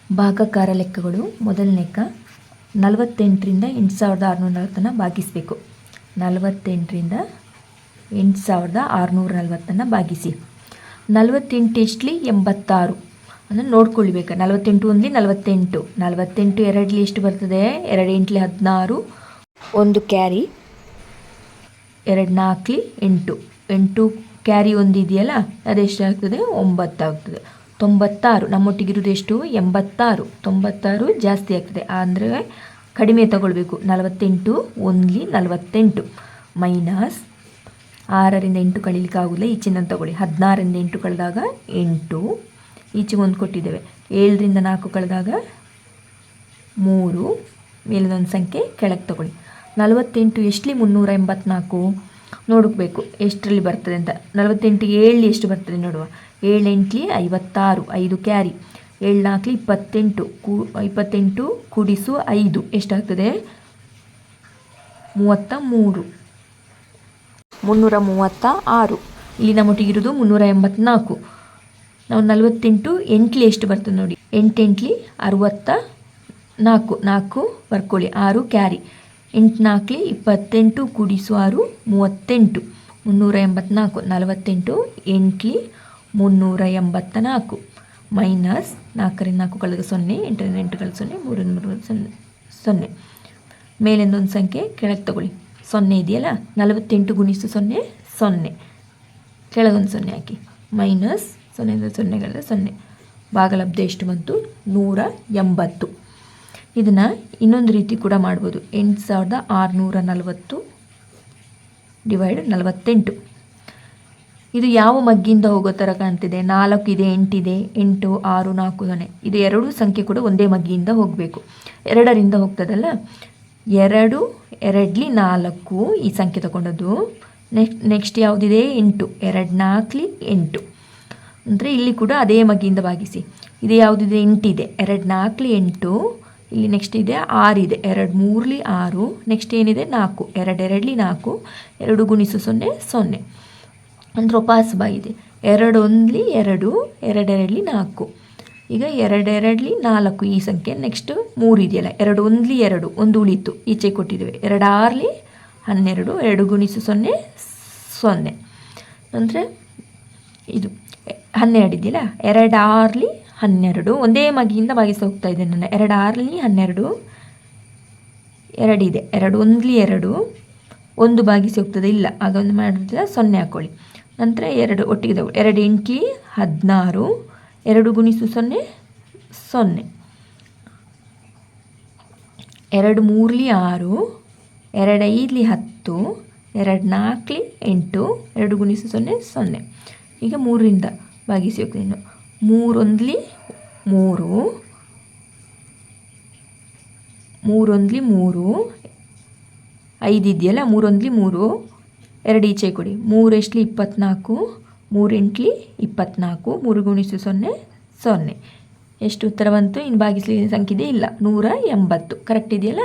ಭಾಗಾಕಾರ ಲೆಕ್ಕಗಳು. ಮೊದಲ ಲೆಕ್ಕ 48ರಿಂದ 8640 ಭಾಗಿಸಬೇಕು. 48ರಿಂದ 8640 ಭಾಗಿಸಿ. 48 ಎಷ್ಟಲಿ 86 ಅಂದರೆ ನೋಡ್ಕೊಳ್ಬೇಕು. 48 ಒಂದ್ಲಿ 48, 48 ಎರಡ್ಲಿ ಎಷ್ಟು ಬರ್ತದೆ? 2 ಎಂಟ್ಲಿ 16, 1 ಕ್ಯಾರಿ, 2 ನಾಲ್ಕಲಿ 8, 8 ಕ್ಯಾರಿ ಒಂದು ಇದೆಯಲ್ಲ ಅದೆಷ್ಟಾಗ್ತದೆ? 9 ಆಗ್ತದೆ. 96 ನಮ್ಮೊಟ್ಟಿಗಿರೋದು ಎಷ್ಟು? 86. 96 ಜಾಸ್ತಿ ಆಗ್ತದೆ ಅಂದರೆ ಕಡಿಮೆ ತಗೊಳ್ಬೇಕು. 48 ಒಂದ್ಲಿ 48 ಮೈನಸ್ 6ರಿಂದ 8 ಕಳೀಲಿಕ್ಕೆ ಆಗೋದಿಲ್ಲ, ಈಚಿನ ತಗೊಳ್ಳಿ. 16ರಿಂದ 8 ಕಳೆದಾಗ 8, ಈಚೆಗೆ 1 ಕೊಟ್ಟಿದ್ದೇವೆ. 7ರಿಂದ 4 ಕಳೆದಾಗ 3, ಮೇಲಿನೊಂದು ಸಂಖ್ಯೆ ಕೆಳಗೆ ತಗೊಳ್ಳಿ. 48 ಎಷ್ಟಲಿ 384 ನೋಡಬೇಕು ಎಷ್ಟರಲ್ಲಿ ಬರ್ತದೆ ಅಂತ. 48 7 ಎಷ್ಟು ಬರ್ತದೆ ನೋಡುವ. 7 ಎಂಟ್ಲಿ 56, 5 ಕ್ಯಾರಿ, 7 ನಾಲ್ಕಲಿ 28, 28 ಕೂಡಿಸು 5 ಎಷ್ಟಾಗ್ತದೆ? 33, 336. ಇಲ್ಲಿ ನಮ್ಮೊಟ್ಟಿಗಿರೋದು 384. ನಾವು 48 ಎಂಟ್ಲಿ ಎಷ್ಟು ಬರ್ತದೆ ನೋಡಿ. 8 ಎಂಟ್ಲಿ 64, 4 ಬರ್ಕೊಳ್ಳಿ, 6 ಕ್ಯಾರಿ, 8 ನಾಲ್ಕಲಿ 28 ಕೂಡಿಸು 6 38, 384. 48 ಎಂಟ್ಲಿ 384 ಮೈನಸ್ 4ರಿಂದ 4 ಕಳೆದ 0, 8ರಿಂದ 8 ಕಳೆದ 0, 3ರಿಂದ 3 0. ಮೇಲಿಂದ ಒಂದು ಸಂಖ್ಯೆ ಕೆಳಗೆ ತಗೊಳ್ಳಿ. 0 ಇದೆಯಲ್ಲ, 48 ಗುಣಿಸು 0 0, ಕೆಳಗೊಂದು 0 ಹಾಕಿ, ಮೈನಸ್ 0ರಿಂದ 0 ಕಳೆದ 0. ಭಾಗಲಬ್ಧ ಎಷ್ಟು ಬಂತು? 180. ಇದನ್ನು ಇನ್ನೊಂದು ರೀತಿ ಕೂಡ ಮಾಡ್ಬೋದು. 8640 ಡಿವೈಡ್ 48. ಇದು ಯಾವ ಮಗ್ಗಿಂದ ಹೋಗೋ ಥರ ಕಾಣ್ತಿದೆ? 4 ಇದೆ, 8 ಇದೆ, 8 6 4 0. ಇದು ಎರಡೂ ಸಂಖ್ಯೆ ಕೂಡ ಒಂದೇ ಮಗ್ಗಿಯಿಂದ ಹೋಗಬೇಕು. 2ರಿಂದ ಹೋಗ್ತದಲ್ಲ, 2 2ಲಿ 4 ಈ ಸಂಖ್ಯೆ ತಗೊಂಡದ್ದು. ನೆಕ್ಸ್ಟ್ ಯಾವುದಿದೆ? 8, 2 4ಲಿ 8 ಅಂದರೆ ಇಲ್ಲಿ ಕೂಡ ಅದೇ ಮಗ್ಗಿಯಿಂದ ಭಾಗಿಸಿ. ಇದು ಯಾವುದಿದೆ? 8 ಇದೆ, 2 4ಲಿ 8. ಇಲ್ಲಿ ನೆಕ್ಸ್ಟ್ ಇದೆ 6 ಇದೆ, 2 3ಲಿ 6. ನೆಕ್ಸ್ಟ್ ಏನಿದೆ? 4, 2 2ಲಿ 4, 2 ಗುಣಿಸು 0 0 ಅಂದರೆ ಉಪಾಸವಾಗಿದೆ. 2 1ಲಿ 2, 2 2ಲಿ 4. ಈಗ 2 2ಲಿ 4 ಈ ಸಂಖ್ಯೆ. ನೆಕ್ಸ್ಟ್ 3 ಇದೆಯಲ್ಲ, 2 1ಲಿ 2, 1 ಉಳಿತು, ಈಚೆ ಕೊಟ್ಟಿದ್ದೇವೆ. 2 6ಲಿ 12, 2 ಗುಣಿಸು 0 0 ಅಂದರೆ ಇದು 12 ಇದೆಯಲ್ಲ, 2 6ಲಿ 12 ಒಂದೇ ಮಗಿಯಿಂದ ಭಾಗಿಸಿ ಹೋಗ್ತಾ ಇದ್ದೇನೆ ನಾನು. 2 6ಲಿ 12, 2 ಇದೆ, 2 1ಲಿ 2, 1 ಭಾಗಿಸಿ ಹೋಗ್ತದೆ ಇಲ್ಲ, ಆಗ ಒಂದು ಮಾಡಿದ್ರೆ 0 ಹಾಕ್ಕೊಳ್ಳಿ. ನಂತರ 2 ಒಟ್ಟಿಗೆ ತಗೊಳ್ಳಿ. 2 ಎಂಟ್ಲಿ 16, 2 ಗುಣಿಸು 0 0, 2 3ಲಿ 6, 2 5ಲಿ 10, 2 4ಲಿ 8, 2 ಗುಣಿಸು 0 0. ಈಗ 3ರಿಂದ ಭಾಗಿಸಿ ಹೋಗ್ತೀನಿ. 3 1ಲಿ 3, 3 1ಲಿ 3, 5 ಇದೆಯಲ್ಲ, 3 1ಲಿ 3, 2 ಈಚೆ ಕೊಡಿ. 3 ಎಷ್ಟಲಿ 24, 3 ಎಂಟ್ಲಿ 24, 3 ಗುಣಿಸು 0 0. ಎಷ್ಟು ಉತ್ತರ ಬಂತು? ಇನ್ನು ಭಾಗಿಸಲಿಕ್ಕೆ ಸಂಖ್ಯೆ ಇದೆ ಇಲ್ಲ, 180. ಕರೆಕ್ಟ್ ಇದೆಯಲ್ಲ?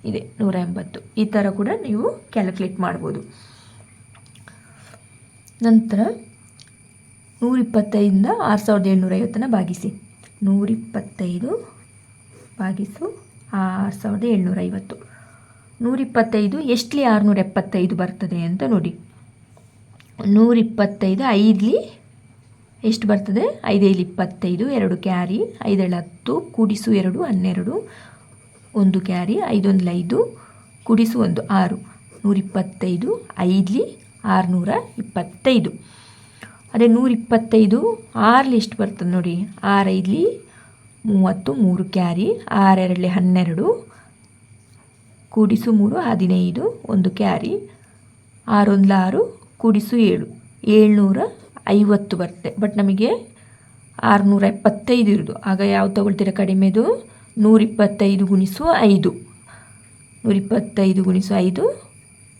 ಇದೆ 180. ಈ ಥರ ಕೂಡ ನೀವು ಕ್ಯಾಲ್ಕುಲೇಟ್ ಮಾಡ್ಬೋದು. ನಂತರ 125ರಿಂದ 6750 ಭಾಗಿಸಿ. 125 ಭಾಗಿಸು 6750. 125 ಎಷ್ಟಲಿ 675 ಬರ್ತದೆ ಅಂತ ನೋಡಿ. 125 5ಲಿ ಎಷ್ಟು ಬರ್ತದೆ? 5 5ಲಿ 25, 2 ಕ್ಯಾರಿ, 5 10 ಕೂಡಿಸು 2 12, 1 ಕ್ಯಾರಿ, 5 1ಲಿ 5 ಕೂಡಿಸು 1 6. 125 5ಲಿ 625. ಅದೇ 125 6ಲಿ ಎಷ್ಟು ಬರ್ತದೆ ನೋಡಿ. 6 5ಲಿ 30, 3 ಕ್ಯಾರಿ, 6 2ಲಿ 12 ಕೂಡಿಸು 3 15, 1 ಕ್ಯಾರಿ, 6 1ಲಿ 6 ಕೂಡಿಸು 7 750 ಬರುತ್ತೆ. ಬಟ್ ನಮಗೆ 675 ಇರೋದು. ಆಗ ಯಾವ್ದು ತಗೊಳ್ತೀರ ಕಡಿಮೆದು? 125 ಗುಣಿಸು 5. 125 ಗುಣಿಸು 5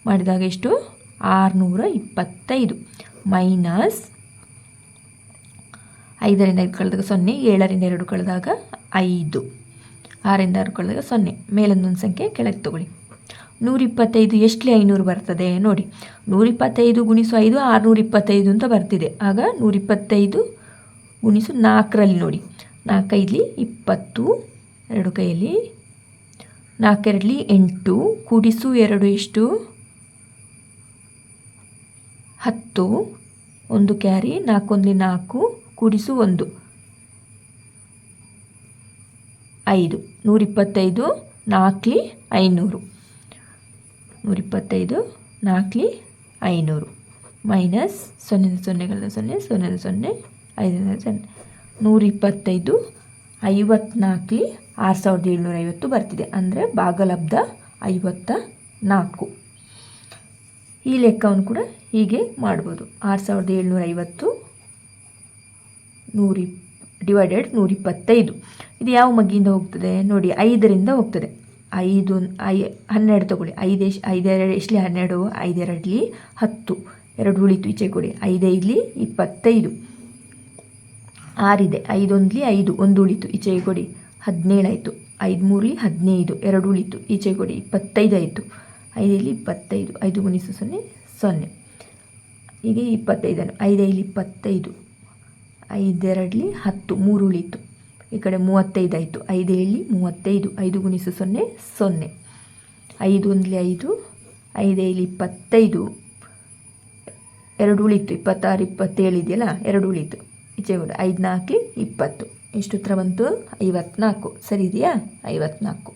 ಮಾಡಿದಾಗ ಎಷ್ಟು? 625 ಮೈನಸ್ 5ರಿಂದ 5 ಕಳೆದಾಗ 0, 7ರಿಂದ 2 ಕಳೆದಾಗ 5, 6ರಿಂದ 6 ಕಳೆದಾಗ 0. ಮೇಲೊಂದೊಂದು ಸಂಖ್ಯೆ ಕೆಳಗೆ ತಗೊಳ್ಳಿ. 125 ಎಷ್ಟಲಿ 500 ಬರ್ತದೆ ನೋಡಿ. 125 ಗುಣಿಸು 5 625 ಅಂತ ಬರ್ತಿದೆ. ಆಗ 125 ಗುಣಿಸು 4ರಲ್ಲಿ ನೋಡಿ. 4 20 ಎರಡು ಕೈಯಲ್ಲಿ 4 8 ಕೂಡಿಸು 2 ಎಷ್ಟು 10 ಒಂದು ಕ್ಯಾರಿ 4 4 ಕೂಡಿಸು 1 5 125 4 500 125 4 500 ಮೈನಸ್ 0 0 0 0 0 5 0 125 54 6750 ಬರ್ತಿದೆ. ಅಂದರೆ ಭಾಗಲಬ್ಧ 54. ಈ ಲೆಕ್ಕವನ್ನು ಕೂಡ ಹೀಗೆ ಮಾಡ್ಬೋದು. 6750 ಡಿವೈಡೆಡ್ 125. ಇದು ಯಾವ ಮಗ್ಗಿಂದ ಹೋಗ್ತದೆ ನೋಡಿ, 5ರಿಂದ ಹೋಗ್ತದೆ. 12 ತಗೊಳ್ಳಿ. 5 ಎಷ್ಟಲಿ 12, 5 2 10, 2 ಉಳಿತು ಈಚೆ ಕೊಡಿ. 5 5 25, 6 ಇದೆ. 5 1 5, 1 ಉಳಿತು ಈಚೆಗೆ ಕೊಡಿ. 17 ಆಯಿತು. 5 3 15, 2 ಉಳಿತು ಈಚೆ ಕೊಡಿ. 25 ಆಯಿತು. 5 25, 5 ಗುಣಿಸು 0 0. ಹೀಗೆ 25, 5 25, 5 2 10, 3 ಉಳಿತು. ಈ ಕಡೆ 35 ಆಯಿತು. 5 35, 5 ಗುಣಿಸು 0 0. 5 1 5, 5 25, 2 ಉಳಿತು. 26 27 ಇದೆಯಲ್ಲ, 2 ಉಳಿತು ಈಚೆ ಕೂಡ. 5 4 20. ಎಷ್ಟು ಉತ್ತರ ಬಂತು? 54. ಸರಿ ಇದೆಯಾ? 54.